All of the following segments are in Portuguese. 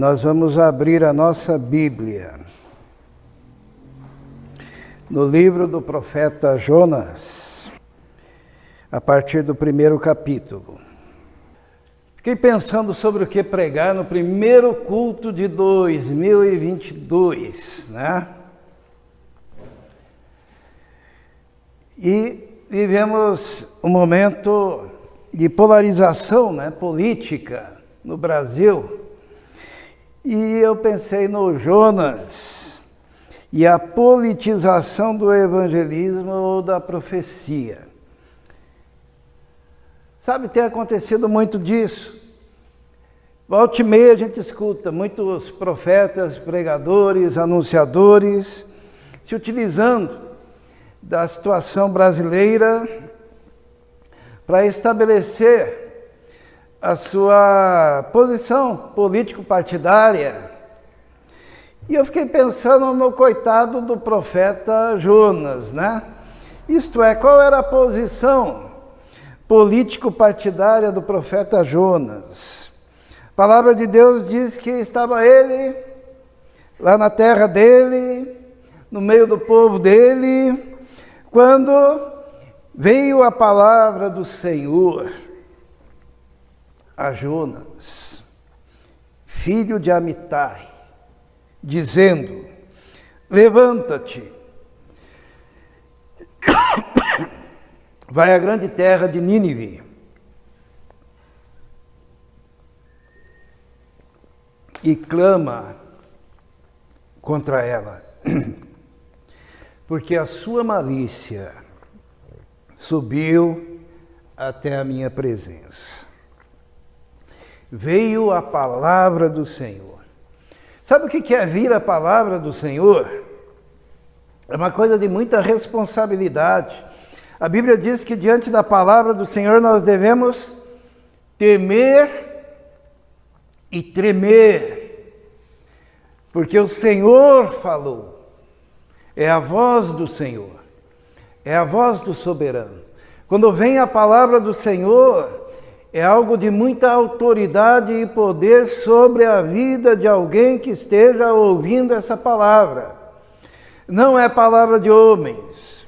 nós vamos abrir a nossa Bíblia no livro do profeta Jonas, a partir do 1º capítulo. Fiquei pensando sobre o que pregar no primeiro culto de 2022, né? E vivemos um momento de polarização, né, política no Brasil. E eu pensei no Jonas e a politização do evangelismo ou da profecia. Sabe, tem acontecido muito disso. Volta e meia a gente escuta muitos profetas, pregadores, anunciadores se utilizando da situação brasileira para estabelecer a sua posição político-partidária. E eu fiquei pensando no coitado do profeta Jonas, né? Isto é, qual era a posição político-partidária do profeta Jonas? A palavra de Deus diz que estava ele lá na terra dele, no meio do povo dele, quando veio a palavra do Senhor a Jonas, filho de Amitai, dizendo: levanta-te, vai à grande terra de Nínive e clama contra ela, porque a sua malícia subiu até a minha presença. Veio a palavra do Senhor. Sabe o que é vir a palavra do Senhor? É uma coisa de muita responsabilidade. A Bíblia diz que diante da palavra do Senhor nós devemos temer e tremer, porque o Senhor falou. É a voz do Senhor, é a voz do soberano. Quando vem a palavra do Senhor, é algo de muita autoridade e poder sobre a vida de alguém que esteja ouvindo essa palavra. Não é palavra de homens.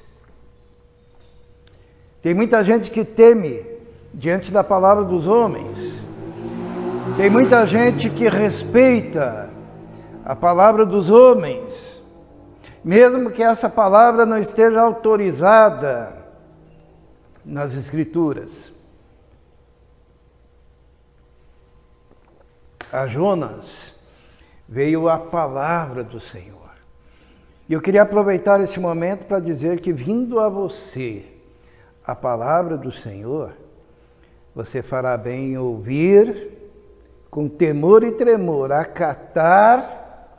Tem muita gente que teme diante da palavra dos homens. Tem muita gente que respeita a palavra dos homens, mesmo que essa palavra não esteja autorizada nas Escrituras. A Jonas veio a palavra do Senhor. E eu queria aproveitar esse momento para dizer que, vindo a você a palavra do Senhor, você fará bem em ouvir, com temor e tremor, acatar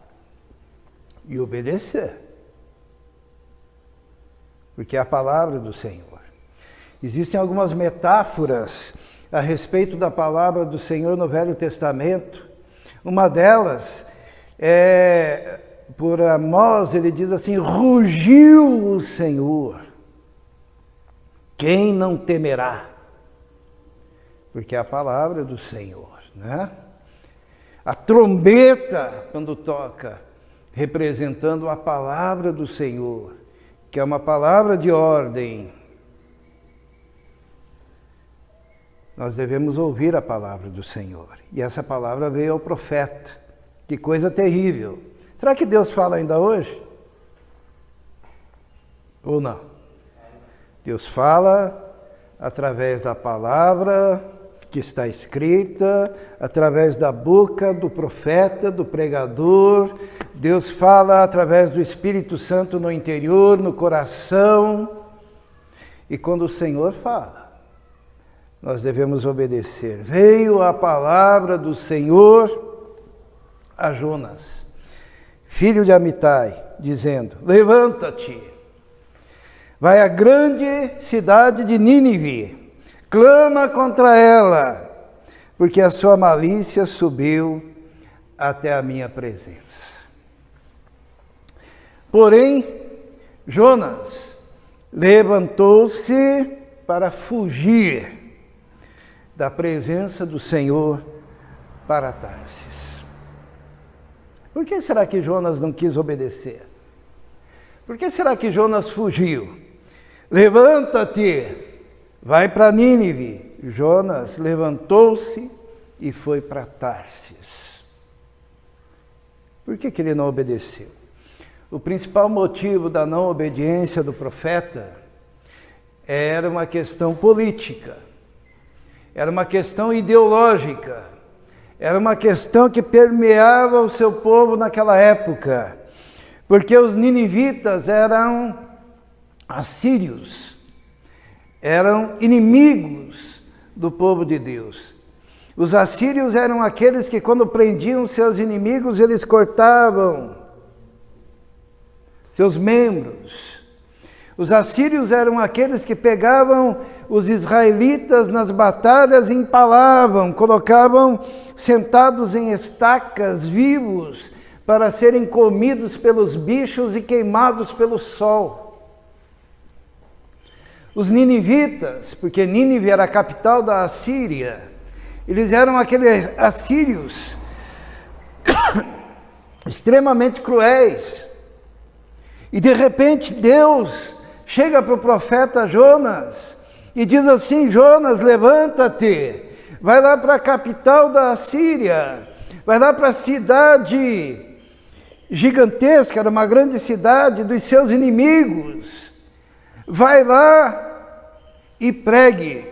e obedecer. Porque é a palavra do Senhor. Existem algumas metáforas a respeito da palavra do Senhor no Velho Testamento. Uma delas é, por Amós, ele diz assim: rugiu o Senhor, quem não temerá? Porque é a palavra do Senhor, né? A trombeta, quando toca, representando a palavra do Senhor, que é uma palavra de ordem. Nós devemos ouvir a palavra do Senhor. E essa palavra veio ao profeta. Que coisa terrível. Será que Deus fala ainda hoje? Ou não? Deus fala através da palavra que está escrita, através da boca do profeta, do pregador. Deus fala através do Espírito Santo no interior, no coração. E quando o Senhor fala, nós devemos obedecer. Veio a palavra do Senhor a Jonas, filho de Amitai, dizendo: levanta-te, vai à grande cidade de Nínive, clama contra ela, porque a sua malícia subiu até a minha presença. Porém, Jonas levantou-se para fugir da presença do Senhor para Tarsis. Por que será que Jonas não quis obedecer? Por que será que Jonas fugiu? Levanta-te, vai para Nínive. Jonas levantou-se e foi para Tarsis. Por que ele não obedeceu? O principal motivo da não obediência do profeta era uma questão política, era uma questão ideológica, era uma questão que permeava o seu povo naquela época, porque os ninivitas eram assírios, eram inimigos do povo de Deus. Os assírios eram aqueles que, quando prendiam seus inimigos, eles cortavam seus membros. Os assírios eram aqueles que pegavam os israelitas nas batalhas e empalavam, colocavam sentados em estacas vivos para serem comidos pelos bichos e queimados pelo sol. Os ninivitas, porque Nínive era a capital da Assíria, eles eram aqueles assírios extremamente cruéis. E de repente Deus chega para o profeta Jonas e diz assim: Jonas, levanta-te, vai lá para a capital da Assíria, vai lá para a cidade gigantesca, era uma grande cidade dos seus inimigos, vai lá e pregue.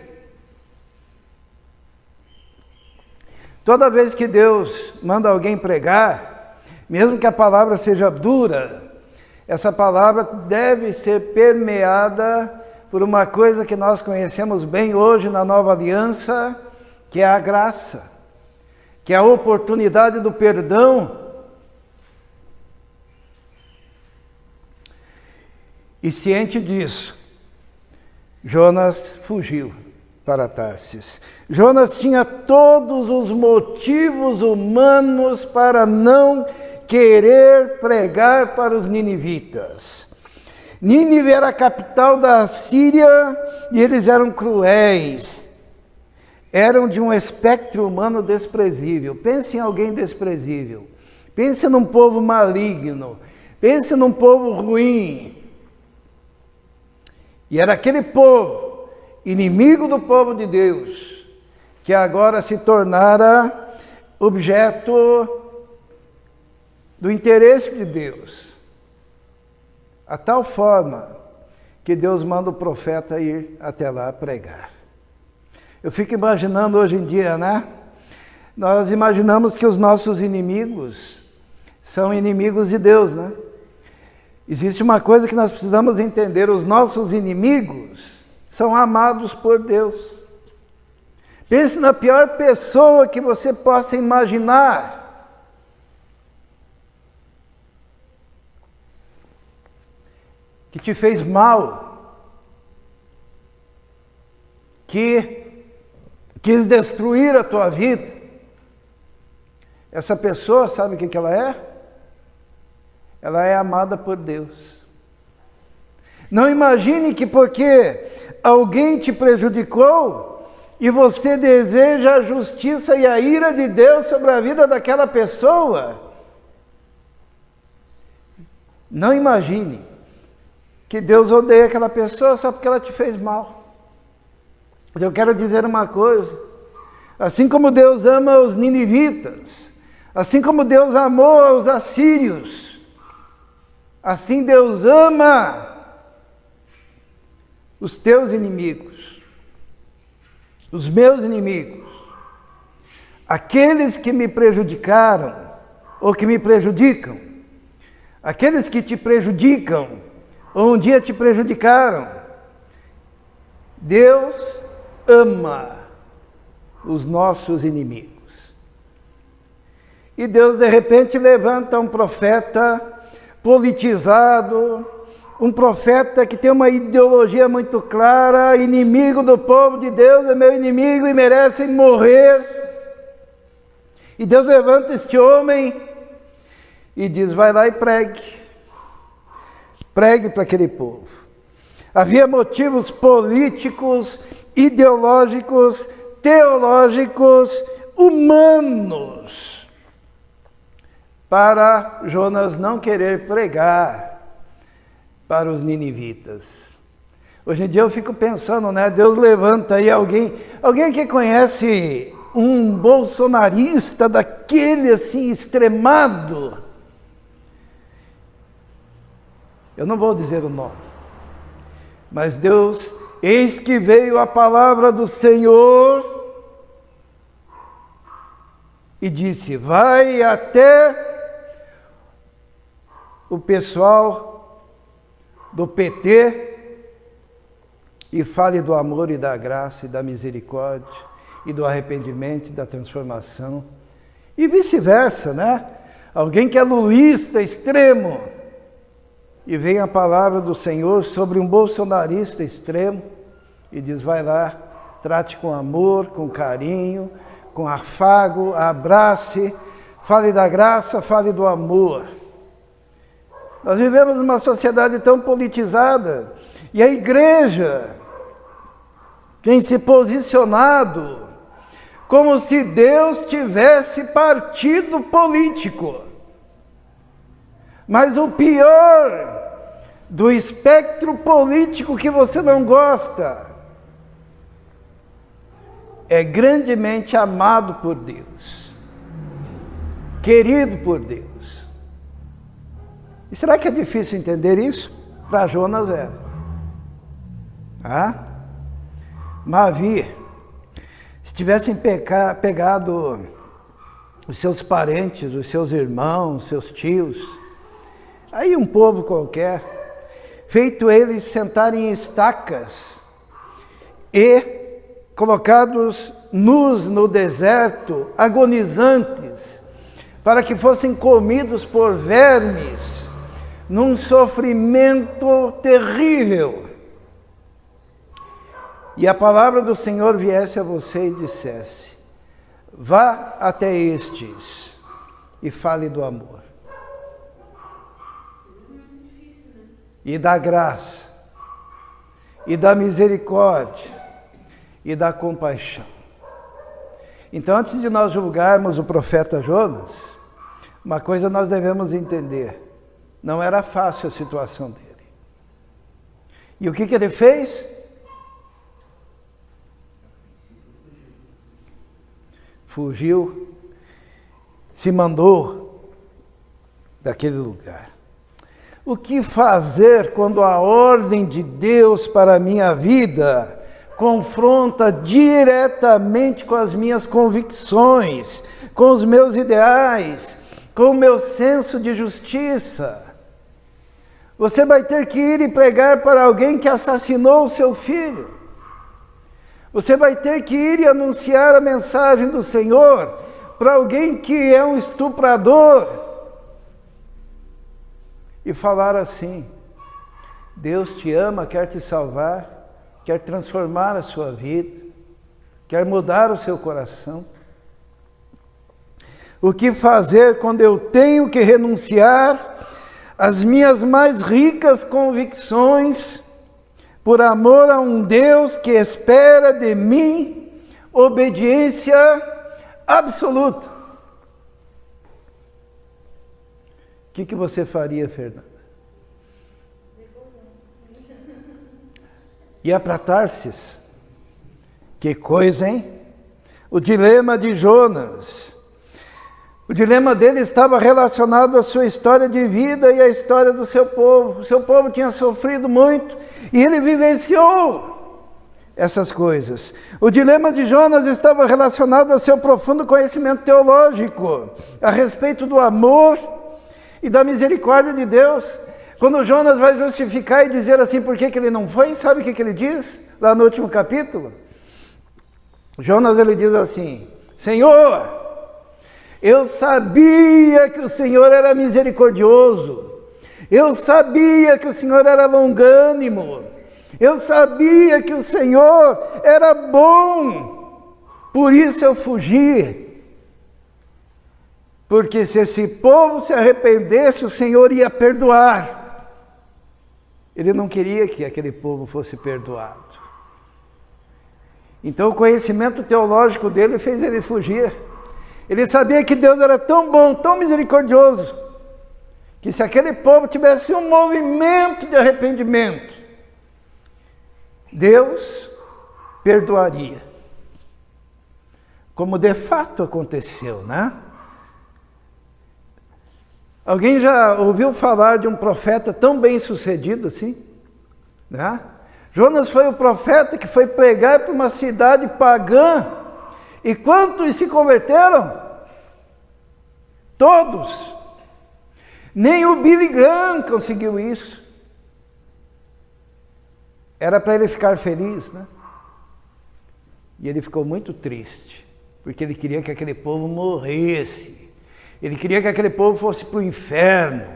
Toda vez que Deus manda alguém pregar, mesmo que a palavra seja dura, essa palavra deve ser permeada por uma coisa que nós conhecemos bem hoje na nova aliança, que é a graça, que é a oportunidade do perdão. E ciente disso, Jonas fugiu para Tarsis. Jonas tinha todos os motivos humanos para não querer pregar para os ninivitas. Nínive era a capital da Síria e eles eram cruéis. Eram de um espectro humano desprezível. Pense em alguém desprezível. Pense num povo maligno. Pense num povo ruim. E era aquele povo, inimigo do povo de Deus, que agora se tornara objeto do interesse de Deus, a tal forma que Deus manda o profeta ir até lá pregar. Eu fico imaginando hoje em dia, né? Nós imaginamos que os nossos inimigos são inimigos de Deus, né? Existe uma coisa que nós precisamos entender: os nossos inimigos são amados por Deus. Pense na pior pessoa que você possa imaginar. Que te fez mal, que quis destruir a tua vida. Essa pessoa, sabe o que ela é? Ela é amada por Deus. Não imagine que porque alguém te prejudicou e você deseja a justiça e a ira de Deus sobre a vida daquela pessoa. Não imagine que Deus odeia aquela pessoa só porque ela te fez mal. Mas eu quero dizer uma coisa: assim como Deus ama os ninivitas, assim como Deus amou os assírios, assim Deus ama os teus inimigos, os meus inimigos, aqueles que me prejudicaram ou que me prejudicam, aqueles que te prejudicam ou um dia te prejudicaram. Deus ama os nossos inimigos. E Deus de repente levanta um profeta politizado, um profeta que tem uma ideologia muito clara: inimigo do povo de Deus, é meu inimigo e merece morrer. E Deus levanta este homem e diz: vai lá e pregue. Pregue para aquele povo. Havia motivos políticos, ideológicos, teológicos, humanos, para Jonas não querer pregar para os ninivitas. Hoje em dia eu fico pensando, né? Deus levanta aí alguém que conhece um bolsonarista daquele assim extremado. Eu não vou dizer o nome, mas Deus, eis que veio a palavra do Senhor e disse: vai até o pessoal do PT e fale do amor e da graça e da misericórdia e do arrependimento e da transformação. E vice-versa, né? Alguém que é lulista extremo e vem a palavra do Senhor sobre um bolsonarista extremo e diz: vai lá, trate com amor, com carinho, com afago, abrace, fale da graça, fale do amor. Nós vivemos numa sociedade tão politizada e a igreja tem se posicionado como se Deus tivesse partido político. Mas o pior do espectro político que você não gosta é grandemente amado por Deus, querido por Deus. E será que é difícil entender isso? Para Jonas era. Mavi, se tivessem pegado os seus parentes, os seus irmãos, seus tios, aí um povo qualquer, feito eles sentarem em estacas e colocados nus no deserto, agonizantes, para que fossem comidos por vermes, num sofrimento terrível. E a palavra do Senhor viesse a você e dissesse: vá até estes e fale do amor. E da graça, e da misericórdia, e da compaixão. Então, antes de nós julgarmos o profeta Jonas, uma coisa nós devemos entender: não era fácil a situação dele. E o que ele fez? Fugiu, se mandou daquele lugar. O que fazer quando a ordem de Deus para a minha vida confronta diretamente com as minhas convicções, com os meus ideais, com o meu senso de justiça? Você vai ter que ir e pregar para alguém que assassinou o seu filho. Você vai ter que ir e anunciar a mensagem do Senhor para alguém que é um estuprador. E falar assim: Deus te ama, quer te salvar, quer transformar a sua vida, quer mudar o seu coração. O que fazer quando eu tenho que renunciar às minhas mais ricas convicções por amor a um Deus que espera de mim obediência absoluta? O que você faria, Fernanda? Ia para Tarsis? Que coisa, hein? O dilema de Jonas. O dilema dele estava relacionado à sua história de vida e à história do seu povo. O seu povo tinha sofrido muito e ele vivenciou essas coisas. O dilema de Jonas estava relacionado ao seu profundo conhecimento teológico a respeito do amor e da misericórdia de Deus. Quando Jonas vai justificar e dizer assim por que ele não foi, sabe o que ele diz lá no último capítulo? Jonas, ele diz assim: Senhor, eu sabia que o Senhor era misericordioso, eu sabia que o Senhor era longânimo, eu sabia que o Senhor era bom, por isso eu fugi. Porque se esse povo se arrependesse, o Senhor ia perdoar. Ele não queria que aquele povo fosse perdoado. Então o conhecimento teológico dele fez ele fugir. Ele sabia que Deus era tão bom, tão misericordioso, que se aquele povo tivesse um movimento de arrependimento, Deus perdoaria. Como de fato aconteceu, né? Alguém já ouviu falar de um profeta tão bem sucedido assim? Né? Jonas foi o profeta que foi pregar para uma cidade pagã. E quantos se converteram? Todos. Nem o Billy Graham conseguiu isso. Era para ele ficar feliz, né? E ele ficou muito triste, porque ele queria que aquele povo morresse. Ele queria que aquele povo fosse para o inferno.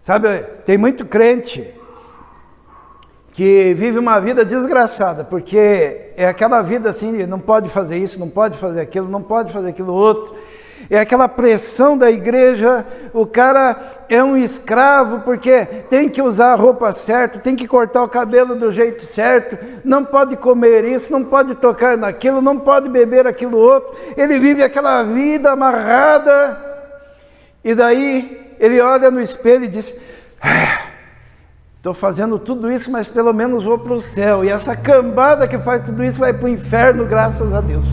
Sabe, tem muito crente que vive uma vida desgraçada, porque é aquela vida assim, não pode fazer isso, não pode fazer aquilo, não pode fazer aquilo outro. É aquela pressão da igreja, o cara é um escravo porque tem que usar a roupa certa, tem que cortar o cabelo do jeito certo, não pode comer isso, não pode tocar naquilo, não pode beber aquilo outro. Ele vive aquela vida amarrada e daí ele olha no espelho e diz: estou fazendo tudo isso, mas pelo menos vou para o céu. E essa cambada que faz tudo isso vai para o inferno, graças a Deus.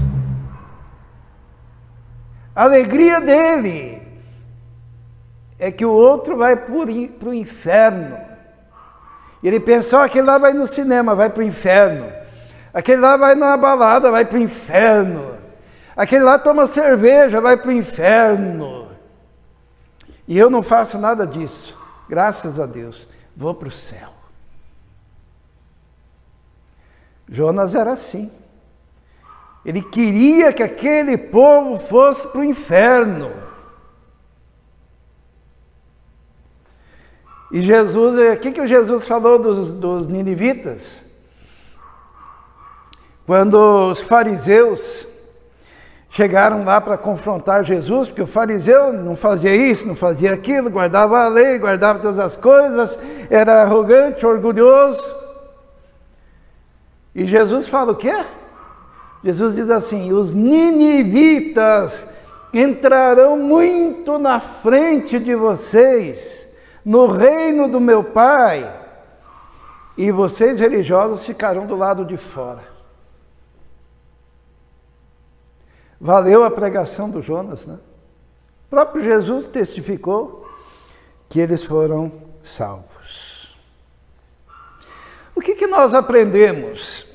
A alegria dele é que o outro vai para o inferno. E ele pensou: aquele lá vai no cinema, vai para o inferno. Aquele lá vai na balada, vai para o inferno. Aquele lá toma cerveja, vai para o inferno. E eu não faço nada disso, graças a Deus, vou para o céu. Jonas era assim. Ele queria que aquele povo fosse para o inferno. E Jesus, o que Jesus falou dos ninivitas? Quando os fariseus chegaram lá para confrontar Jesus, porque o fariseu não fazia isso, não fazia aquilo, guardava a lei, guardava todas as coisas, era arrogante, orgulhoso. E Jesus fala o quê? Jesus diz assim: os ninivitas entrarão muito na frente de vocês, no reino do meu Pai, e vocês religiosos ficarão do lado de fora. Valeu a pregação do Jonas, né? O próprio Jesus testificou que eles foram salvos. O que nós aprendemos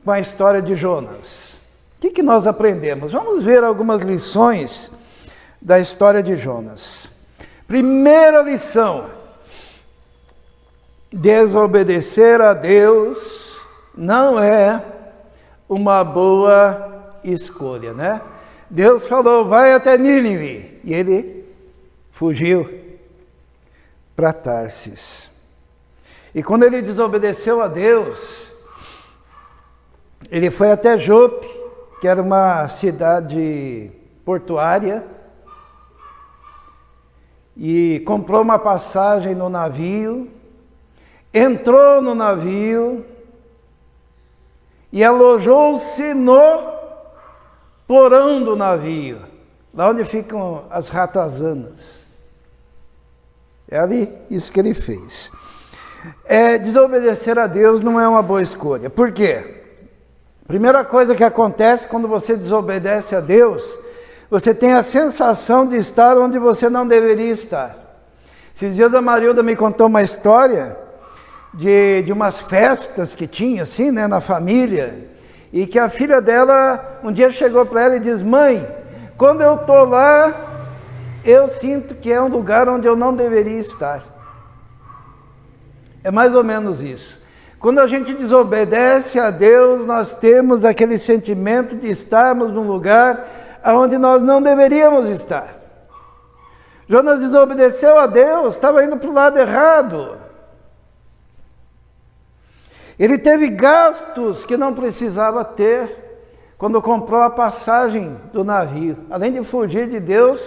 com a história de Jonas? O que nós aprendemos? Vamos ver algumas lições da história de Jonas. Primeira lição: desobedecer a Deus não é uma boa escolha, né? Deus falou: vai até Nínive, e ele fugiu para Tarsis. E quando ele desobedeceu a Deus, ele foi até Jope, que era uma cidade portuária, e comprou uma passagem no navio, entrou no navio e alojou-se no porão do navio, lá onde ficam as ratazanas. É ali isso que ele fez. Desobedecer a Deus não é uma boa escolha. Por quê? Primeira coisa que acontece quando você desobedece a Deus, você tem a sensação de estar onde você não deveria estar. Esses dias a Marilda me contou uma história de umas festas que tinha assim, né, na família, e que a filha dela um dia chegou para ela e disse: mãe, quando eu estou lá, eu sinto que é um lugar onde eu não deveria estar. É mais ou menos isso. Quando a gente desobedece a Deus, nós temos aquele sentimento de estarmos num lugar onde nós não deveríamos estar. Jonas desobedeceu a Deus, estava indo para o lado errado. Ele teve gastos que não precisava ter quando comprou a passagem do navio. Além de fugir de Deus,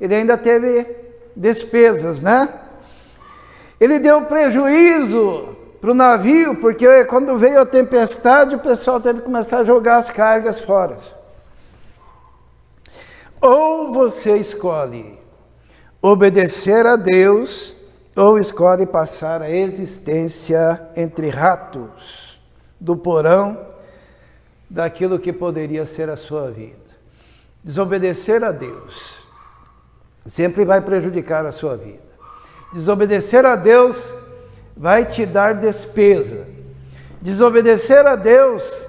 ele ainda teve despesas, né? Ele deu prejuízo para o navio, porque quando veio a tempestade, o pessoal teve que começar a jogar as cargas fora. Ou você escolhe obedecer a Deus, ou escolhe passar a existência entre ratos do porão daquilo que poderia ser a sua vida. Desobedecer a Deus sempre vai prejudicar a sua vida. Desobedecer a Deus vai te dar despesa. Desobedecer a Deus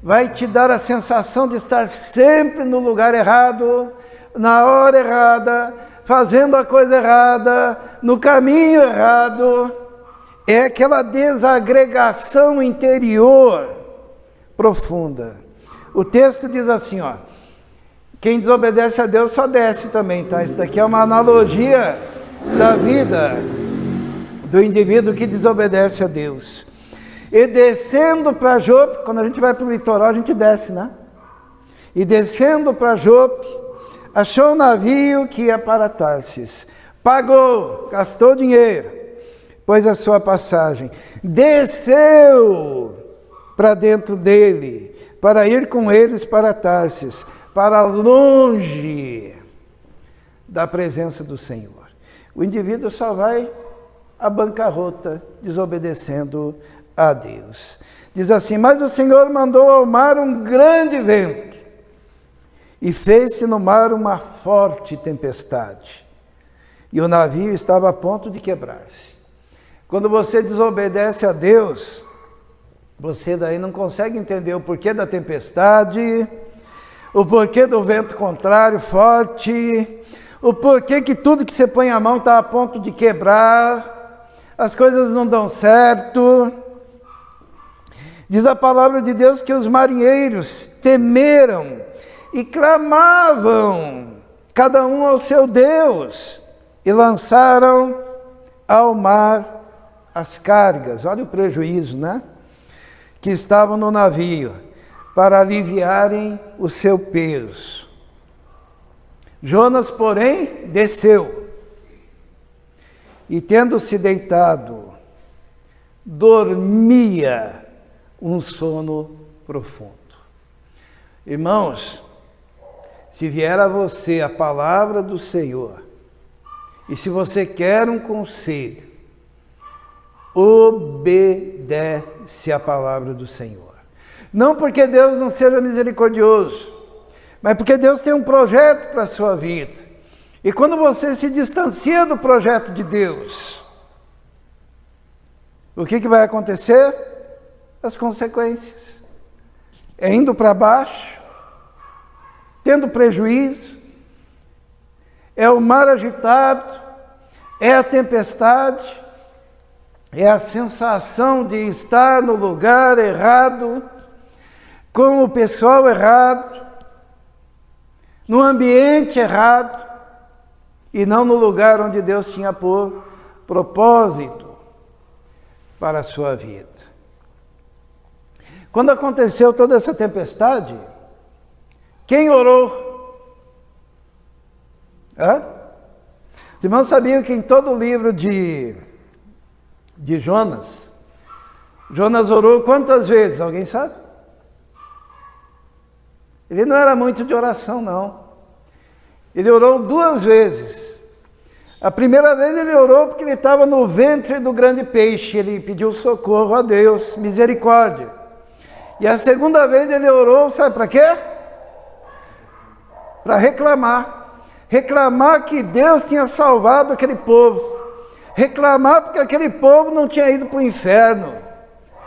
vai te dar a sensação de estar sempre no lugar errado, na hora errada, fazendo a coisa errada, no caminho errado. É aquela desagregação interior profunda. O texto diz assim, ó, quem desobedece a Deus só desce também, tá? Isso daqui é uma analogia da vida do indivíduo que desobedece a Deus. E descendo para Jope, quando a gente vai para o litoral, a gente desce, né? E descendo para Jope, achou um navio que ia para Tarsis. Pagou, gastou dinheiro, pôs a sua passagem. Desceu para dentro dele, para ir com eles para Tarsis, para longe da presença do Senhor. O indivíduo só vai à bancarrota desobedecendo a Deus. Diz assim, mas o Senhor mandou ao mar um grande vento e fez-se no mar uma forte tempestade. E o navio estava a ponto de quebrar-se. Quando você desobedece a Deus, você daí não consegue entender o porquê da tempestade, o porquê do vento contrário forte, o porquê que tudo que você põe a mão está a ponto de quebrar, as coisas não dão certo. Diz a palavra de Deus que os marinheiros temeram e clamavam, cada um ao seu Deus, e lançaram ao mar as cargas. Olha o prejuízo, né? Que estavam no navio, para aliviarem o seu peso. Jonas, porém, desceu, e tendo-se deitado, dormia um sono profundo. Irmãos, se vier a você a palavra do Senhor, e se você quer um conselho, obedece a palavra do Senhor. Não porque Deus não seja misericordioso, mas porque Deus tem um projeto para a sua vida. E quando você se distancia do projeto de Deus, o que vai acontecer? As consequências. É indo para baixo, tendo prejuízo, é o mar agitado, é a tempestade, é a sensação de estar no lugar errado, com o pessoal errado, no ambiente errado, e não no lugar onde Deus tinha por propósito para a sua vida. Quando aconteceu toda essa tempestade, quem orou? Os irmãos sabiam que em todo o livro de Jonas, Jonas orou quantas vezes? Alguém sabe? Ele não era muito de oração, não. Ele orou 2 vezes. A primeira vez ele orou porque ele estava no ventre do grande peixe. Ele pediu socorro a Deus, misericórdia. E a segunda vez ele orou, sabe para quê? Para reclamar. Reclamar que Deus tinha salvado aquele povo. Reclamar porque aquele povo não tinha ido para o inferno.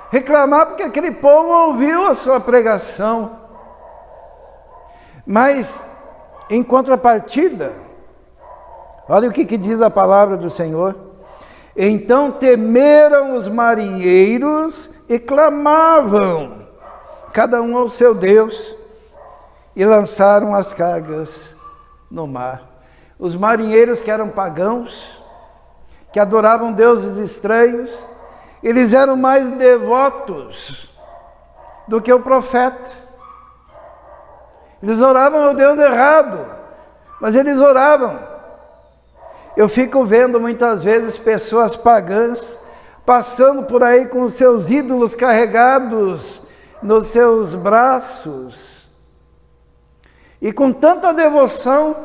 Reclamar porque aquele povo ouviu a sua pregação. Mas, em contrapartida, olha o que diz a palavra do Senhor. Então temeram os marinheiros e clamavam, cada um ao seu Deus, e lançaram as cargas no mar. Os marinheiros que eram pagãos, que adoravam deuses estranhos, eles eram mais devotos do que o profeta. Eles oravam ao Deus errado, mas eles oravam. Eu fico vendo muitas vezes pessoas pagãs passando por aí com os seus ídolos carregados nos seus braços. e com tanta devoção.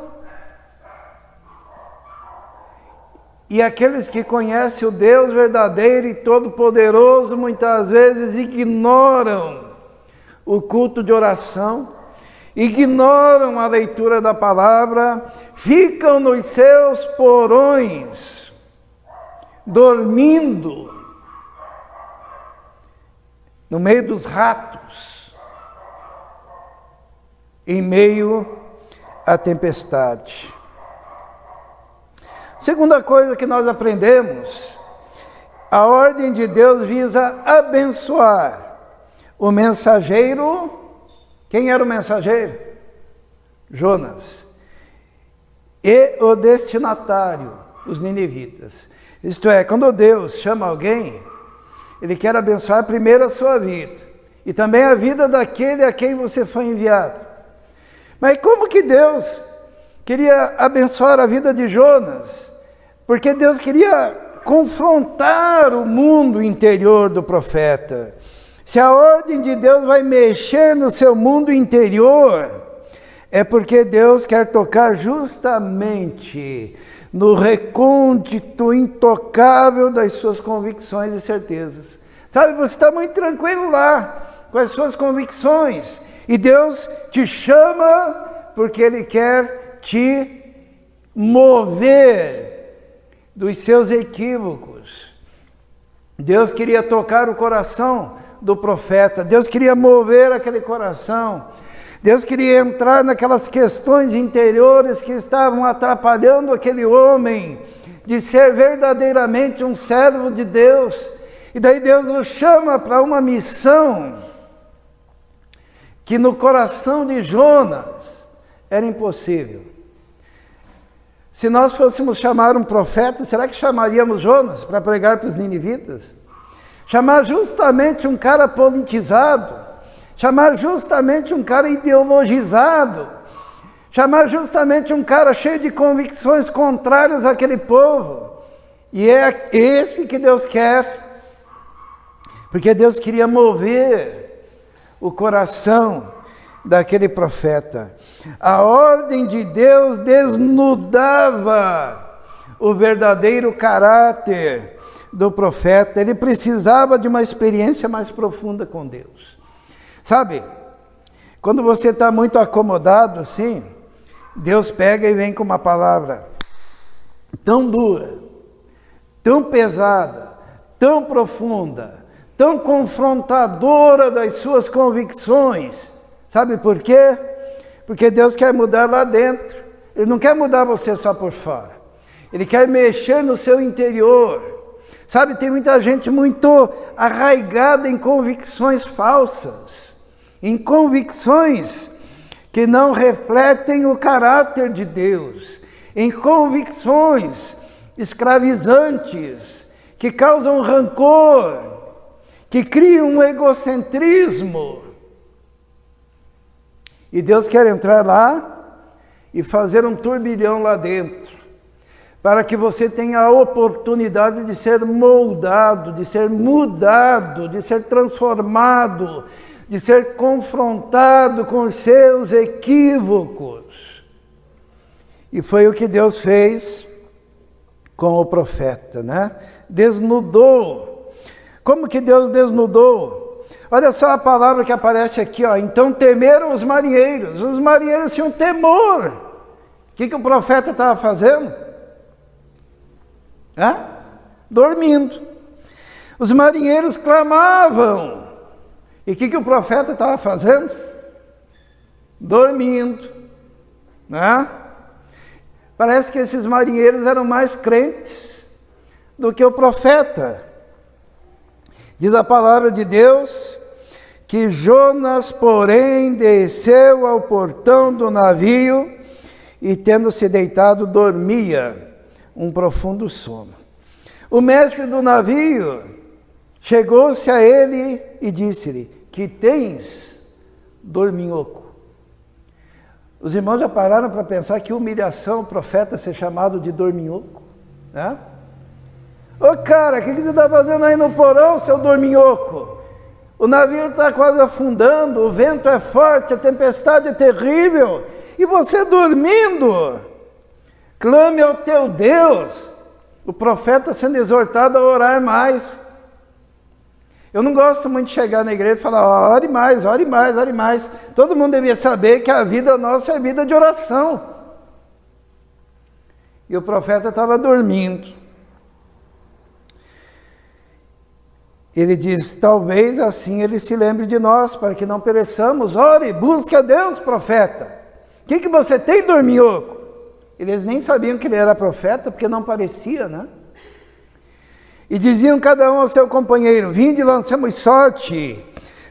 E aqueles que conhecem o Deus verdadeiro e todo-poderoso, muitas vezes ignoram o culto de oração, ignoram a leitura da palavra, ficam nos seus porões, dormindo, no meio dos ratos, em meio à tempestade. Segunda coisa que nós aprendemos, a ordem de Deus visa abençoar o mensageiro. Quem era o mensageiro? Jonas. E o destinatário, os ninivitas. Isto é, quando Deus chama alguém, Ele quer abençoar primeiro a sua vida e também a vida daquele a quem você foi enviado. Mas como que Deus queria abençoar a vida de Jonas? Porque Deus queria confrontar o mundo interior do profeta. Se a ordem de Deus vai mexer no seu mundo interior, é porque Deus quer tocar justamente no recôndito intocável das suas convicções e certezas. Sabe, você está muito tranquilo lá, com as suas convicções, e Deus te chama porque Ele quer te mover dos seus equívocos. Deus queria tocar o coração do profeta, Deus queria mover aquele coração, Deus queria entrar naquelas questões interiores que estavam atrapalhando aquele homem de ser verdadeiramente um servo de Deus. E daí Deus o chama para uma missão que no coração de Jonas era impossível. Se nós fôssemos chamar um profeta, será que chamaríamos Jonas para pregar para os ninivitas? Chamar justamente um cara politizado, chamar justamente um cara ideologizado, chamar justamente um cara cheio de convicções contrárias àquele povo. E é esse que Deus quer, porque Deus queria mover o coração daquele profeta. A ordem de Deus desnudava o verdadeiro caráter do profeta. Ele precisava de uma experiência mais profunda com Deus. Sabe, quando você está muito acomodado assim, Deus pega e vem com uma palavra tão dura, tão pesada, tão profunda, tão confrontadora das suas convicções. Sabe por quê? Porque Deus quer mudar lá dentro. Ele não quer mudar você só por fora. Ele quer mexer no seu interior. Sabe, tem muita gente muito arraigada em convicções falsas, em convicções que não refletem o caráter de Deus, em convicções escravizantes, que causam rancor, que criam um egocentrismo. E Deus quer entrar lá e fazer um turbilhão lá dentro, para que você tenha a oportunidade de ser moldado, de ser mudado, de ser transformado, de ser confrontado com os seus equívocos. E foi o que Deus fez com o profeta, né? Desnudou. Como que Deus desnudou? Olha só a palavra que aparece aqui, ó. Então temeram os marinheiros. Os marinheiros tinham temor. O que o profeta estava fazendo? Dormindo. Os marinheiros clamavam. E o que o profeta estava fazendo? Dormindo. Parece que esses marinheiros eram mais crentes do que o profeta. Diz a palavra de Deus que Jonas, porém, desceu ao portão do navio e, tendo-se deitado, dormia um profundo sono. O mestre do navio chegou-se a ele e disse-lhe: que tens, dorminhoco? Os irmãos já pararam para pensar que humilhação o profeta ser chamado de dorminhoco? Ô cara, o que você está fazendo aí no porão, seu dorminhoco? O navio está quase afundando, o vento é forte, a tempestade é terrível. e você dormindo, clame ao teu Deus. O profeta sendo exortado a orar mais. Eu não gosto muito de chegar na igreja e falar, ore mais, ore mais, ore mais. Todo mundo devia saber que a vida nossa é vida de oração. E o profeta estava dormindo. Ele diz, talvez assim ele se lembre de nós, para que não pereçamos. Ore, busque a Deus, profeta. O que você tem, dorminhoco? Eles nem sabiam que ele era profeta, porque não parecia, né? E diziam cada um ao seu companheiro, vinde e lancemos sorte,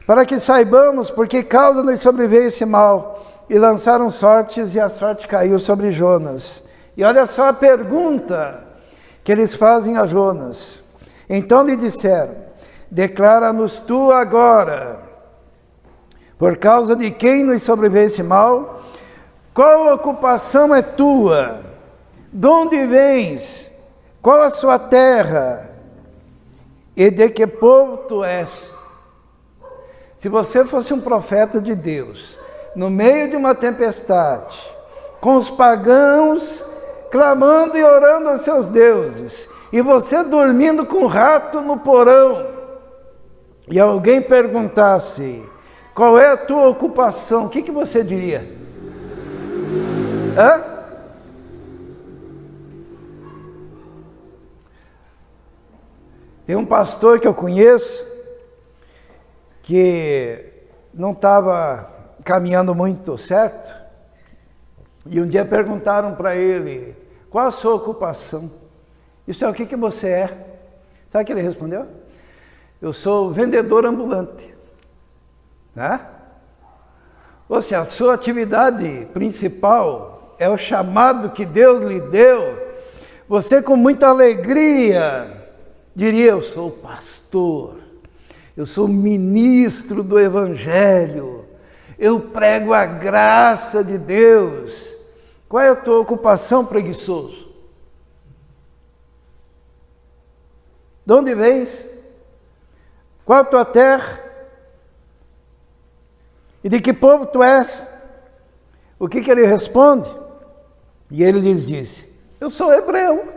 para que saibamos por que causa nos sobreveio esse mal. E lançaram sortes, e a sorte caiu sobre Jonas. E olha só a pergunta que eles fazem a Jonas. Então lhe disseram, declara-nos tu agora, por causa de quem nos sobreveio esse mal, qual ocupação é tua? De onde vens? Qual a sua terra? E de que povo tu és? Se você fosse um profeta de Deus, no meio de uma tempestade, com os pagãos clamando e orando aos seus deuses, e você dormindo com um rato no porão, e alguém perguntasse, qual é a tua ocupação? O que você diria? Hã? Tem um pastor que eu conheço, que não estava caminhando muito certo, e um dia perguntaram para ele, qual a sua ocupação? Isso é o que você é? Sabe o que ele respondeu? Eu sou vendedor ambulante. Né? Ou seja, a sua atividade principal é o chamado que Deus lhe deu. Você com muita alegria diria, eu sou pastor, eu sou ministro do Evangelho, eu prego a graça de Deus. Qual é a tua ocupação, preguiçoso? De onde vens? Qual a tua terra? E de que povo tu és? O que ele responde? E ele lhes disse, eu sou hebreu.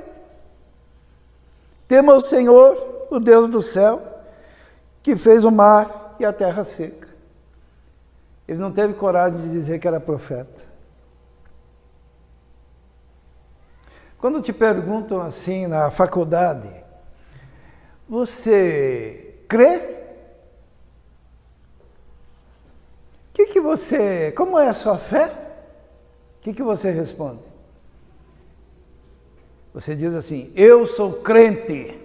Tema o Senhor, o Deus do céu, que fez o mar e a terra seca. Ele não teve coragem de dizer que era profeta. Quando te perguntam assim na faculdade, você crê? Como é a sua fé? O que você responde? Você diz assim, eu sou crente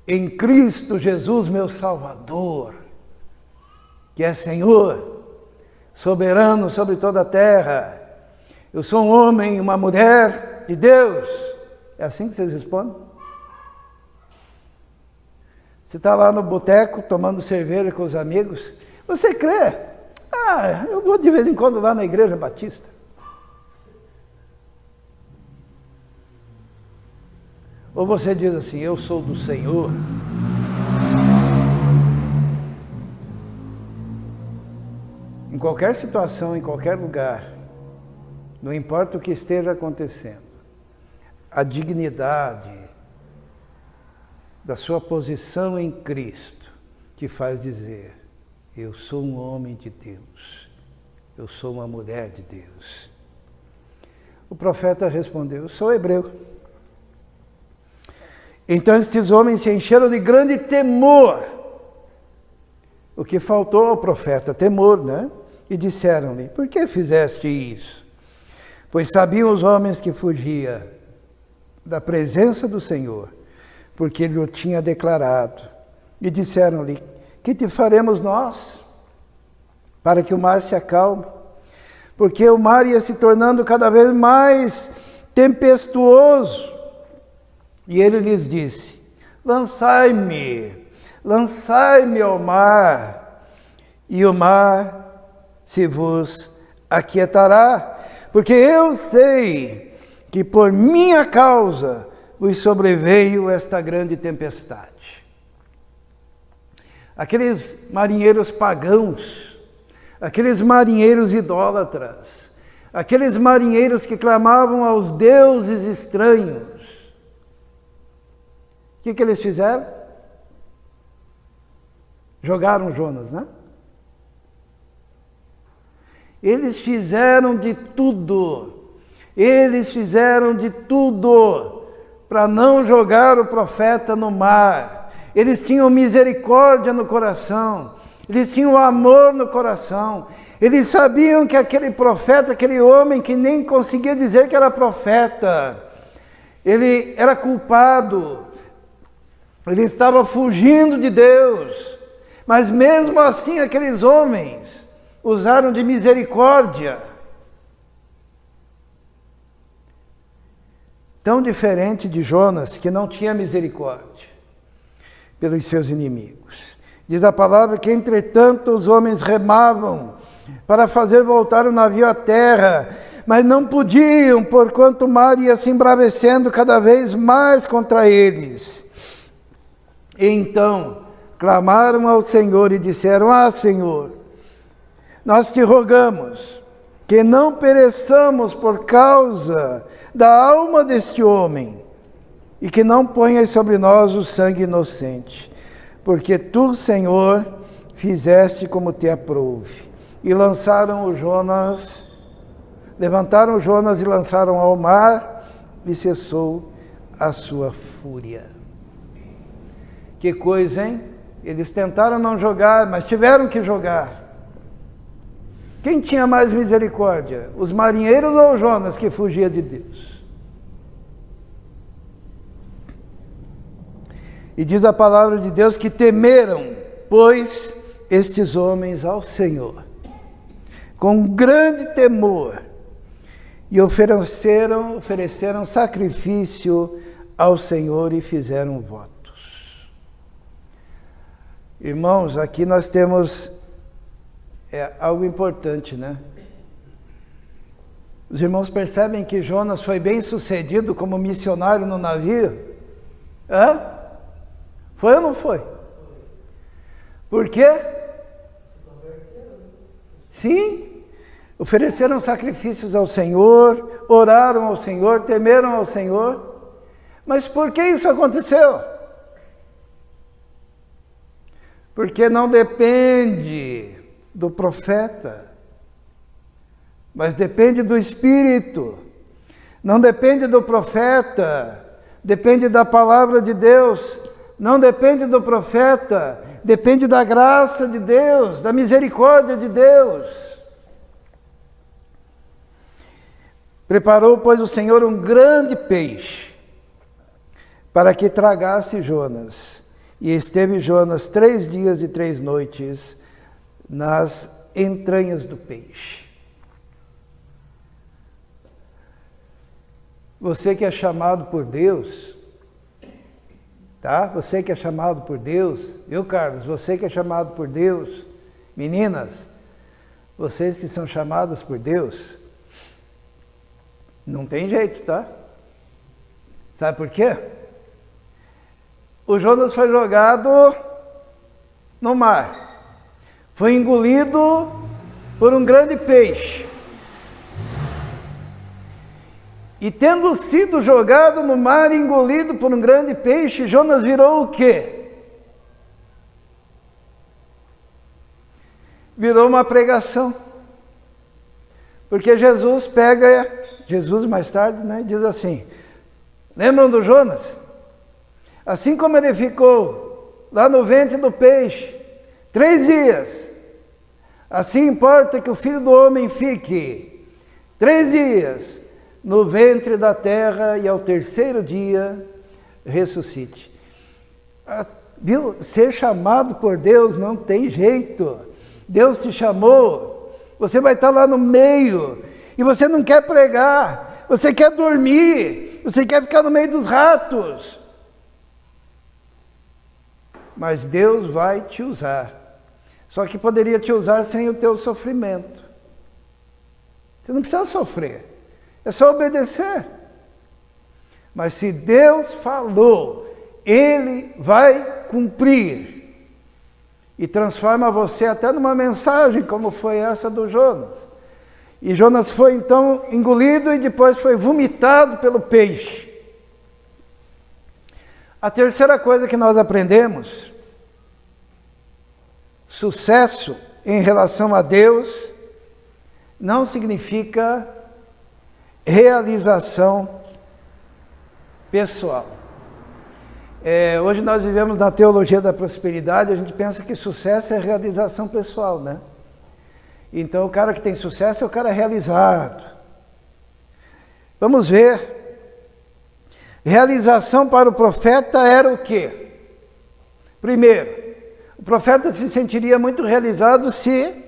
em Cristo Jesus, meu Salvador, que é Senhor, soberano sobre toda a terra. Eu sou um homem, uma mulher de Deus. É assim que vocês respondem? Você está lá no boteco, tomando cerveja com os amigos, você crê? Eu vou de vez em quando lá na igreja batista. Ou você diz assim, eu sou do Senhor. Em qualquer situação, em qualquer lugar, não importa o que esteja acontecendo, a dignidade da sua posição em Cristo te faz dizer, eu sou um homem de Deus, eu sou uma mulher de Deus. O profeta respondeu, eu sou hebreu. Então estes homens se encheram de grande temor. O que faltou ao profeta? Temor, né? E disseram-lhe, por que fizeste isso? Pois sabiam os homens que fugia da presença do Senhor, porque ele o tinha declarado. E disseram-lhe, que te faremos nós, para que o mar se acalme? Porque o mar ia se tornando cada vez mais tempestuoso. E ele lhes disse, lançai-me ao mar, e o mar se vos aquietará, porque eu sei que por minha causa vos sobreveio esta grande tempestade. Aqueles marinheiros pagãos, aqueles marinheiros idólatras, aqueles marinheiros que clamavam aos deuses estranhos. O que eles fizeram? Jogaram Jonas, né? Eles fizeram de tudo. Eles fizeram de tudo para não jogar o profeta no mar. Eles tinham misericórdia no coração. Eles tinham amor no coração. Eles sabiam que aquele profeta, aquele homem que nem conseguia dizer que era profeta, ele era culpado. Ele estava fugindo de Deus. Mas mesmo assim aqueles homens usaram de misericórdia. Tão diferente de Jonas, que não tinha misericórdia pelos seus inimigos. Diz a palavra que, entretanto, os homens remavam para fazer voltar o navio à terra, mas não podiam, porquanto o mar ia se embravecendo cada vez mais contra eles. E então clamaram ao Senhor e disseram: Ah, Senhor, nós te rogamos que não pereçamos por causa da alma deste homem, e que não ponhas sobre nós o sangue inocente, porque tu, Senhor, fizeste como te aprouve. E lançaram o Jonas, levantaram Jonas e lançaram ao mar, e cessou a sua fúria. Que coisa, hein? Eles tentaram não jogar, mas tiveram que jogar. Quem tinha mais misericórdia? Os marinheiros ou Jonas, que fugia de Deus? E diz a palavra de Deus que temeram, pois, estes homens ao Senhor, com grande temor, e ofereceram sacrifício ao Senhor e fizeram votos. Irmãos, aqui nós temos algo importante, né? Os irmãos percebem que Jonas foi bem sucedido como missionário no navio? Hã? Foi ou não foi? Por quê? Sim, ofereceram sacrifícios ao Senhor, oraram ao Senhor, temeram ao Senhor. Mas por que isso aconteceu? Porque não depende do profeta, mas depende do Espírito. Não depende do profeta, depende da palavra de Deus. Não depende do profeta, depende da graça de Deus, da misericórdia de Deus. Preparou, pois, o Senhor um grande peixe para que tragasse Jonas. E esteve Jonas 3 dias e 3 noites nas entranhas do peixe. Você que é chamado por Deus, tá? Você que é chamado por Deus, viu, Carlos? Você que é chamado por Deus, meninas, vocês que são chamadas por Deus, não tem jeito, tá? Sabe por quê? O Jonas foi jogado no mar, foi engolido por um grande peixe. E tendo sido jogado no mar e engolido por um grande peixe, Jonas virou o quê? Virou uma pregação. Porque Jesus mais tarde, né, diz assim, lembram do Jonas? Assim como ele ficou lá no ventre do peixe 3 dias, assim importa que o Filho do Homem fique 3 dias no ventre da terra e ao 3º dia ressuscite. Viu? Ser chamado por Deus não tem jeito. Deus te chamou, você vai estar lá no meio e você não quer pregar, você quer dormir, você quer ficar no meio dos ratos. Mas Deus vai te usar. Só que poderia te usar sem o teu sofrimento. Você não precisa sofrer. É só obedecer. Mas se Deus falou, Ele vai cumprir. e transforma você até numa mensagem, como foi essa do Jonas. E Jonas foi então engolido e depois foi vomitado pelo peixe. A terceira coisa que nós aprendemos: sucesso em relação a Deus não significa realização pessoal. Hoje nós vivemos na teologia da prosperidade, a gente pensa que sucesso é realização pessoal, né? Então o cara que tem sucesso é o cara realizado. Vamos ver. Realização para o profeta era o quê? Primeiro, o profeta se sentiria muito realizado se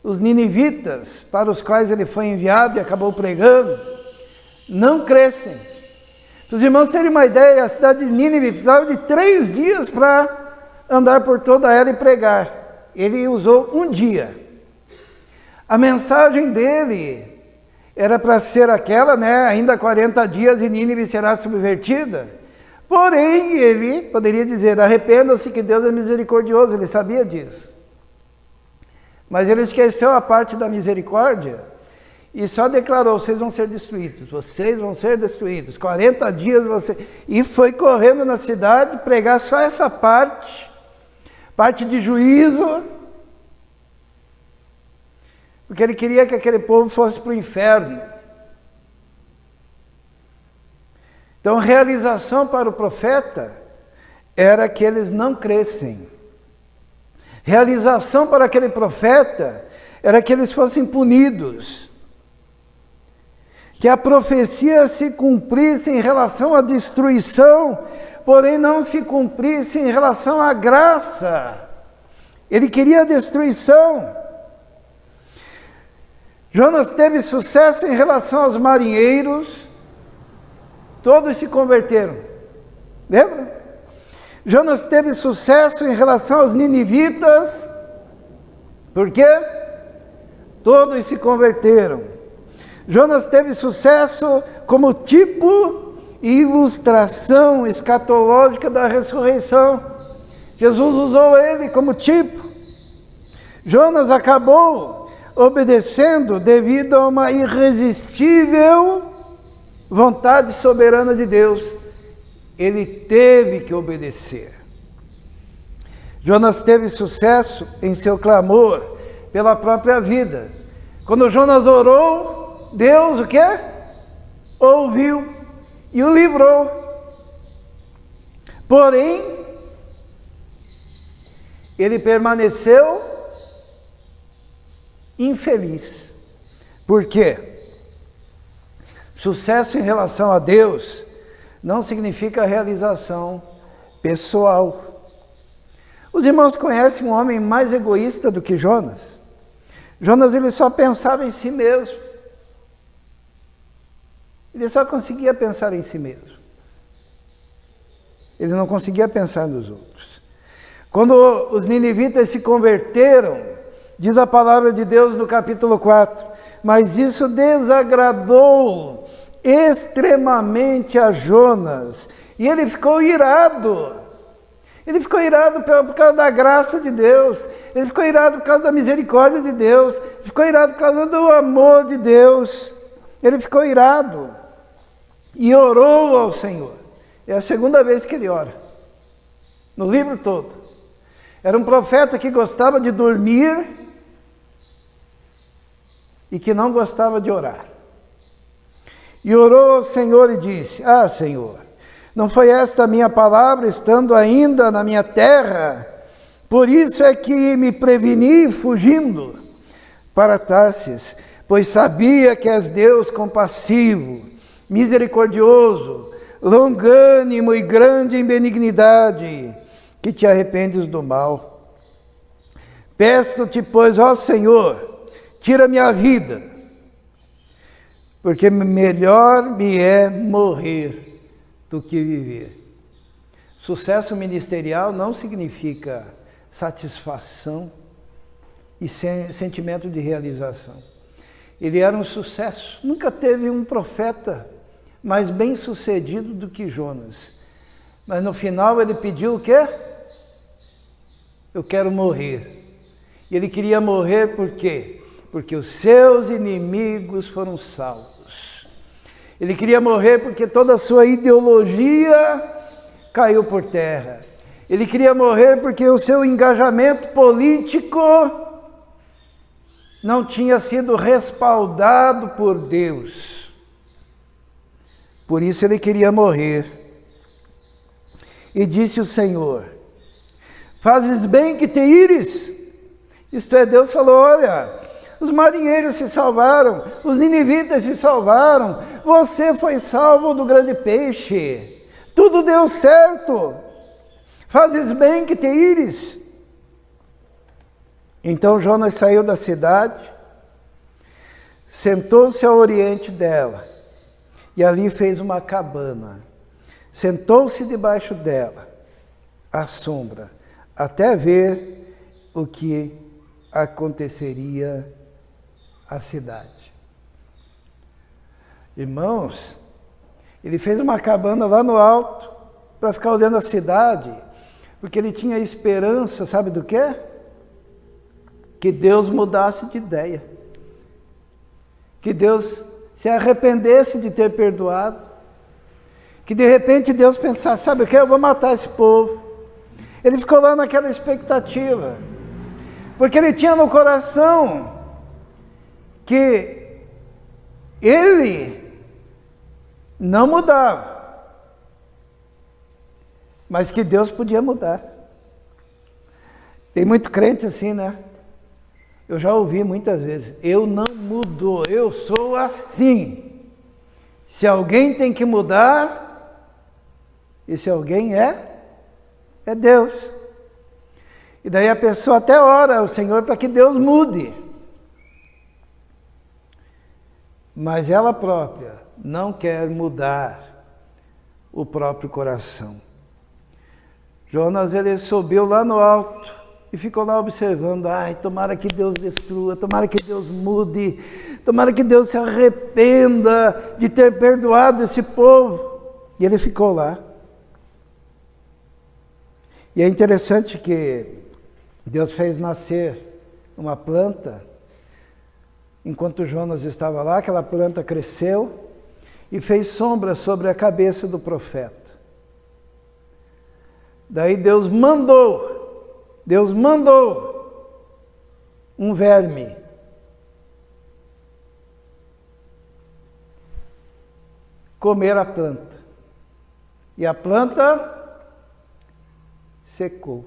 os ninivitas, para os quais ele foi enviado e acabou pregando, não crescem. Para os irmãos terem uma ideia, a cidade de Nínive precisava de 3 dias para andar por toda ela e pregar. Ele usou 1 dia. A mensagem dele era para ser aquela, né? Ainda 40 dias e Nínive será subvertida. Porém, ele poderia dizer: arrependam-se que Deus é misericordioso. Ele sabia disso. Mas ele esqueceu a parte da misericórdia e só declarou: vocês vão ser destruídos, vocês vão ser destruídos, 40 dias você... E foi correndo na cidade pregar só essa parte de juízo, porque ele queria que aquele povo fosse para o inferno. Então, realização para o profeta era que eles não crescem. Realização para aquele profeta era que eles fossem punidos. Que a profecia se cumprisse em relação à destruição, porém não se cumprisse em relação à graça. Ele queria a destruição. Jonas teve sucesso em relação aos marinheiros, todos se converteram. Lembra? Jonas teve sucesso em relação aos ninivitas, por quê? Todos se converteram. Jonas teve sucesso como tipo e ilustração escatológica da ressurreição. Jesus usou ele como tipo. Jonas acabou obedecendo devido a uma irresistível vontade soberana de Deus. Ele teve que obedecer. Jonas teve sucesso em seu clamor pela própria vida. Quando Jonas orou, Deus o quê? Ouviu e o livrou. Porém, ele permaneceu infeliz. Por quê? Sucesso em relação a Deus não significa realização pessoal. Os irmãos conhecem um homem mais egoísta do que Jonas? Jonas, ele só pensava em si mesmo. Ele só conseguia pensar em si mesmo. Ele não conseguia pensar nos outros. Quando os ninivitas se converteram, diz a palavra de Deus no capítulo 4, mas isso desagradou extremamente a Jonas, e ele ficou irado. Ele ficou irado por causa da graça de Deus, ele ficou irado por causa da misericórdia de Deus, ficou irado por causa do amor de Deus. Ele ficou irado e orou ao Senhor. É a segunda vez que ele ora, no livro todo. Era um profeta que gostava de dormir e que não gostava de orar. E orou ao Senhor e disse: ah, Senhor, não foi esta a minha palavra, estando ainda na minha terra? Por isso é que me preveni fugindo para Tarsis, pois sabia que és Deus compassivo, misericordioso, longânimo e grande em benignidade, que te arrependes do mal. Peço-te, pois, ó Senhor, tira minha vida, porque melhor me é morrer do que viver. Sucesso ministerial não significa satisfação e sentimento de realização. Ele era um sucesso. Nunca teve um profeta mais bem sucedido do que Jonas. Mas no final ele pediu o quê? eu quero morrer. E ele queria morrer por quê? Porque os seus inimigos foram salvos. Ele queria morrer porque toda a sua ideologia caiu por terra. Ele queria morrer porque o seu engajamento político não tinha sido respaldado por Deus. Por isso ele queria morrer. E disse o Senhor: fazes bem que te ires. Isto é, Deus falou: olha, os marinheiros se salvaram, os ninivitas se salvaram, você foi salvo do grande peixe, tudo deu certo, fazes bem que te ires. Então Jonas saiu da cidade, sentou-se ao oriente dela, e ali fez uma cabana. Sentou-se debaixo dela, à sombra, até ver o que aconteceria à cidade. Irmãos, ele fez uma cabana lá no alto, para ficar olhando a cidade, porque ele tinha esperança, sabe do quê? Que Deus mudasse de ideia. Que Deus se arrependesse de ter perdoado. Que de repente Deus pensasse: sabe o que? Eu vou matar esse povo. Ele ficou lá naquela expectativa. Porque ele tinha no coração que ele não mudava, mas que Deus podia mudar. Tem muito crente assim, né? Eu já ouvi muitas vezes: eu não mudo, eu sou assim. Se alguém tem que mudar, e se alguém é Deus. E daí a pessoa até ora ao Senhor para que Deus mude. Mas ela própria não quer mudar o próprio coração. Jonas, ele subiu lá no alto e ficou lá observando: ai, tomara que Deus destrua, tomara que Deus mude, tomara que Deus se arrependa de ter perdoado esse povo. E ele ficou lá. E é interessante que Deus fez nascer uma planta. Enquanto Jonas estava lá, aquela planta cresceu e fez sombra sobre a cabeça do profeta. Daí Deus mandou um verme comer a planta. E a planta secou.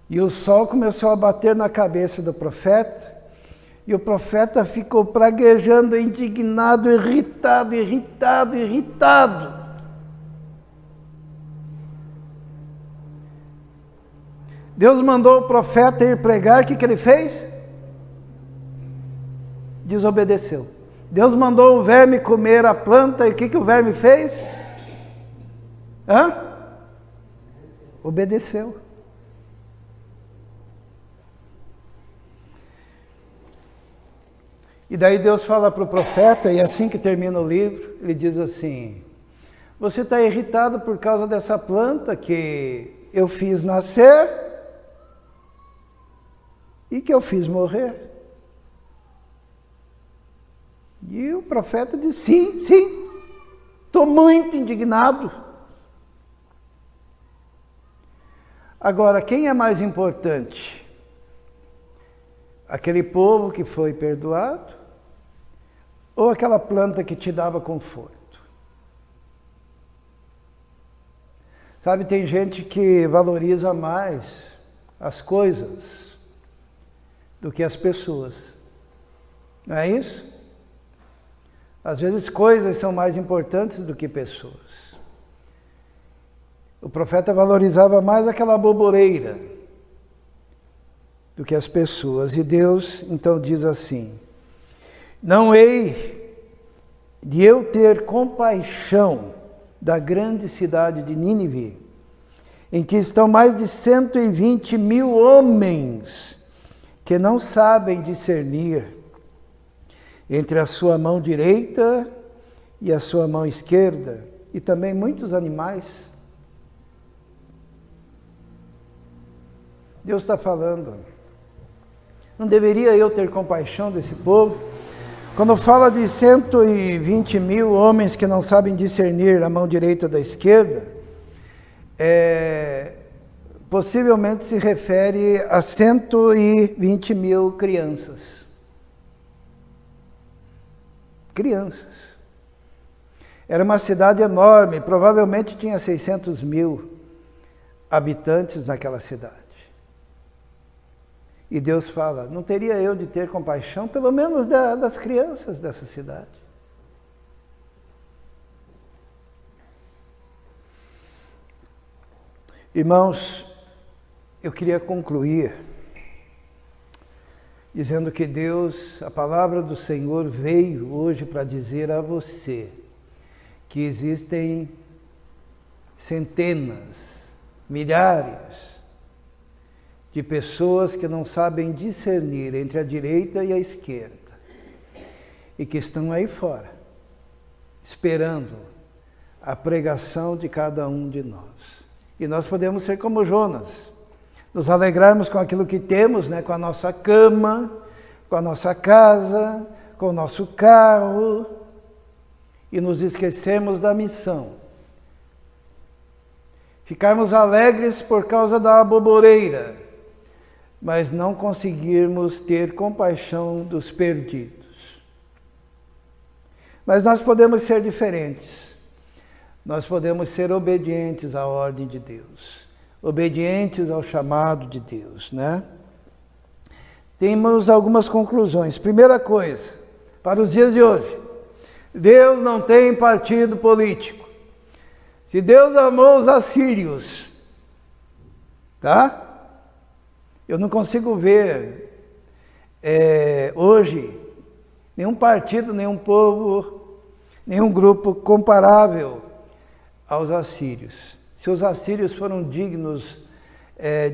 E o sol começou a bater na cabeça do profeta, e o profeta ficou praguejando, indignado, irritado. Deus mandou o profeta ir pregar, o que ele fez? Desobedeceu. Deus mandou o verme comer a planta, e o que o verme fez? Obedeceu. E daí Deus fala para o profeta, e assim que termina o livro, ele diz assim: você está irritado por causa dessa planta que eu fiz nascer e que eu fiz morrer? E o profeta diz: sim, estou muito indignado. Agora, quem é mais importante? Aquele povo que foi perdoado ou aquela planta que te dava conforto? Sabe, tem gente que valoriza mais as coisas do que as pessoas. Não é isso? Às vezes coisas são mais importantes do que pessoas. O profeta valorizava mais aquela boboreira do que as pessoas. E Deus então diz assim: não hei de eu ter compaixão da grande cidade de Nínive, em que estão mais de 120 mil homens que não sabem discernir entre a sua mão direita e a sua mão esquerda, e também muitos animais. Deus está falando. Não deveria eu ter compaixão desse povo? Quando fala de 120 mil homens que não sabem discernir a mão direita da esquerda, possivelmente se refere a 120 mil crianças. Crianças. Era uma cidade enorme, provavelmente tinha 600 mil habitantes naquela cidade. E Deus fala, não teria eu de ter compaixão, pelo menos das crianças dessa cidade? Irmãos, eu queria concluir dizendo que Deus, a palavra do Senhor veio hoje para dizer a você que existem centenas, milhares de pessoas que não sabem discernir entre a direita e a esquerda e que estão aí fora, esperando a pregação de cada um de nós. E nós podemos ser como Jonas, nos alegrarmos com aquilo que temos, né? Com a nossa cama, com a nossa casa, com o nosso carro, e nos esquecemos da missão. Ficarmos alegres por causa da aboboreira, mas não conseguirmos ter compaixão dos perdidos. Mas nós podemos ser diferentes. Nós podemos ser obedientes à ordem de Deus, obedientes ao chamado de Deus, né? Temos algumas conclusões. Primeira coisa, para os dias de hoje, Deus não tem partido político. Se Deus amou os assírios, tá? Eu não consigo ver hoje nenhum partido, nenhum povo, nenhum grupo comparável aos assírios. Se os assírios foram dignos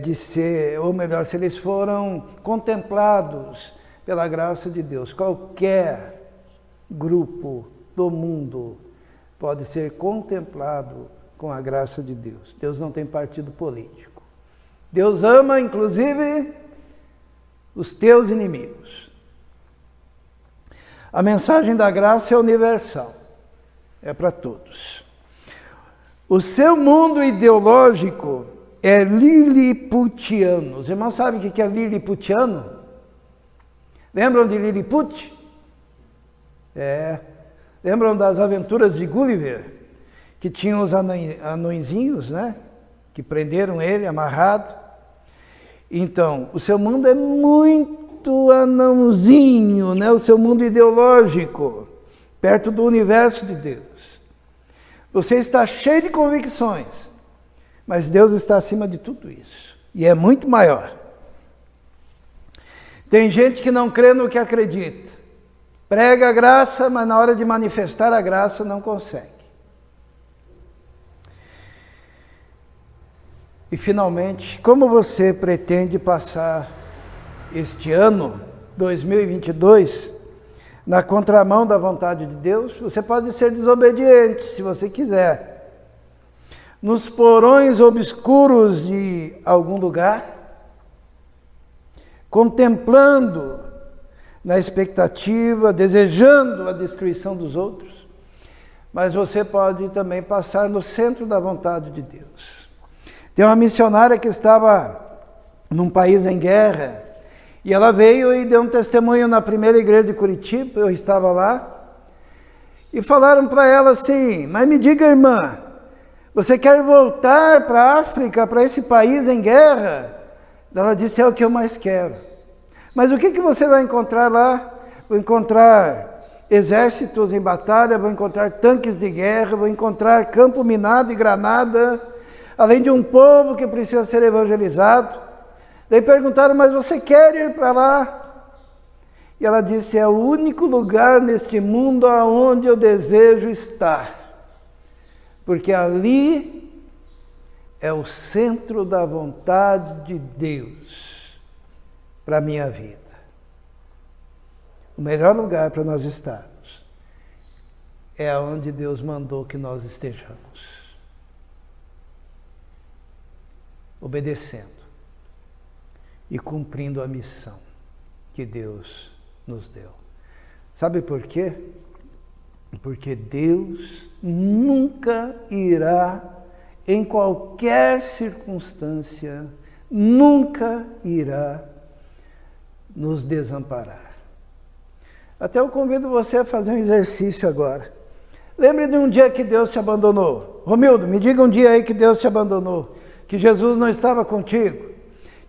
de ser, ou melhor, se eles foram contemplados pela graça de Deus, qualquer grupo do mundo pode ser contemplado com a graça de Deus. Deus não tem partido político. Deus ama, inclusive, os teus inimigos. A mensagem da graça é universal, é para todos. O seu mundo ideológico é liliputiano. Os irmãos sabem o que é liliputiano? Lembram de Lilliput? Lembram das aventuras de Gulliver? Que tinham os anõezinhos, né? Que prenderam ele amarrado. Então, o seu mundo é muito anãozinho, né? O seu mundo ideológico, perto do universo de Deus. Você está cheio de convicções, mas Deus está acima de tudo isso. E é muito maior. Tem gente que não crê no que acredita. Prega a graça, mas na hora de manifestar a graça não consegue. E finalmente, como você pretende passar este ano, 2022, na contramão da vontade de Deus? Você pode ser desobediente, se você quiser. Nos porões obscuros de algum lugar, contemplando na expectativa, desejando a destruição dos outros, mas você pode também passar no centro da vontade de Deus. Tem uma missionária que estava num país em guerra, e ela veio e deu um testemunho na primeira igreja de Curitiba, eu estava lá, e falaram para ela assim, mas me diga, irmã, você quer voltar para a África, para esse país em guerra? Ela disse, é o que eu mais quero. Mas o que você vai encontrar lá? Vou encontrar exércitos em batalha, vou encontrar tanques de guerra, vou encontrar campo minado e granada, além de um povo que precisa ser evangelizado. Daí perguntaram, mas você quer ir para lá? E ela disse, é o único lugar neste mundo aonde eu desejo estar. Porque ali é o centro da vontade de Deus para a minha vida. O melhor lugar para nós estarmos é onde Deus mandou que nós estejamos. Obedecendo e cumprindo a missão que Deus nos deu. Sabe por quê? Porque Deus nunca irá, em qualquer circunstância, nunca irá nos desamparar. Até eu convido você a fazer um exercício agora. Lembre de um dia que Deus te abandonou. Romildo, me diga um dia aí que Deus te abandonou, que Jesus não estava contigo,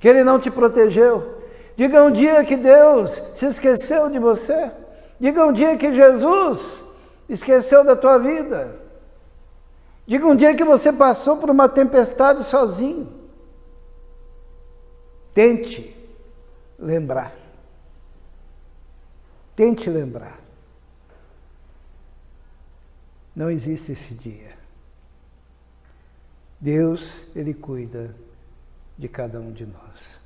que Ele não te protegeu. Diga um dia que Deus se esqueceu de você. Diga um dia que Jesus esqueceu da tua vida. Diga um dia que você passou por uma tempestade sozinho. Tente lembrar. Tente lembrar. Não existe esse dia. Deus, Ele cuida de cada um de nós.